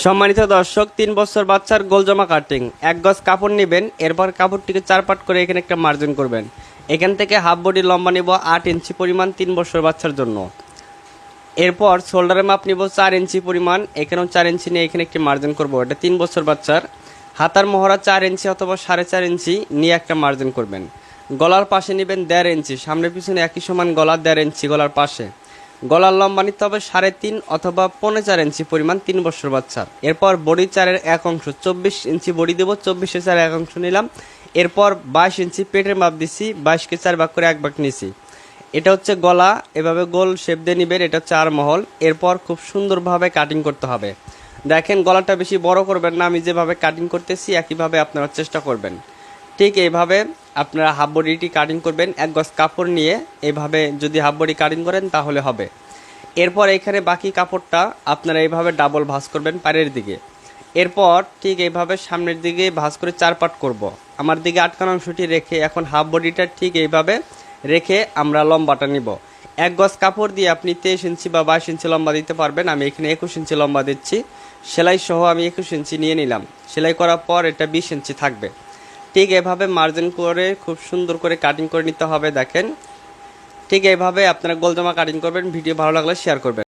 সম্মানিত দর্শক, 3 বছর বাচ্চার গোলজামা কাটিং। 1 গজ কাপড় নেবেন, এরপর কাপড়টিকে 4 পাট করে এখানে একটা মার্জিন করবেন। এখান থেকে হাফ বডি লম্বা নিব 8 ইঞ্চি পরিমাণ 3 বছর বাচ্চার জন্য। এরপর শোল্ডারের মাপ নিব 4 ইঞ্চি পরিমাণ, এখানেও 4 ইঞ্চি নিয়ে এখানে একটি মার্জিন করব। এটা 3 বছর বাচ্চার। হাতার মহড়া 4 ইঞ্চি অথবা 4.5 ইঞ্চি নিয়ে একটা মার্জিন করবেন। গলার পাশে নেবেন 1.5 ইঞ্চি, সামনে পিছনে একই সমান গলা, 1.5 ইঞ্চি গলার পাশে। গলার লম্বা নিতে হবে 3.5 অথবা 4.5 ইঞ্চি পরিমাণ 3 বছর বাচ্চার। এরপর বডি 4-এর 1 অংশ 24 ইঞ্চি বডি দেবো, 24-এর 4 1 অংশ নিলাম। এরপর 22 ইঞ্চি পেটের মাপ দিছি, 22কে 4 ভাগ করে 1 ভাগ নিছি। এটা হচ্ছে গলা, এভাবে গোল শেপ দিয়ে নিবেন। এটা হচ্ছে আরমহল। এরপর খুব সুন্দরভাবে কাটিং করতে হবে। দেখেন, গলাটা বেশি বড় করবেন না, আমি যেভাবে কাটিং করতেছি একইভাবে আপনারা চেষ্টা করবেন। ঠিক এইভাবে আপনারা হাফ বডিটি কাটিং করবেন। 1 গজ কাপড় নিয়ে এইভাবে যদি হাফ বডি কাটিং করেন তাহলে হবে। এরপর এখানে বাকি কাপড়টা আপনারা এইভাবে ডাবল ভাঁজ করবেন পাড়ের দিকে। এরপর ঠিক এইভাবে সামনের দিকে ভাঁজ করে 4 পাট করব। আমার দিকে আটকানো অংশটি রেখে এখন হাফ বডিটা ঠিক এইভাবে রেখে আমরা লম্বাটা নিব। 1 গজ কাপড় দিয়ে আপনি 23 ইঞ্চি বা 22 ইঞ্চি লম্বা দিতে পারবেন। আমি এখানে 21 ইঞ্চি লম্বা দিচ্ছি। সেলাই সহ আমি 21 ইঞ্চি নিয়ে নিলাম। সেলাই করার পর এটা 20 ইঞ্চি থাকবে। ঠিক এভাবে মার্জিন করে খুব সুন্দর করে কাটিং করে নিতে হবে। দেখেন, ঠিক এইভাবে আপনারা গোলজামা কাটিং করবেন। ভিডিও ভালো লাগলে শেয়ার করবেন।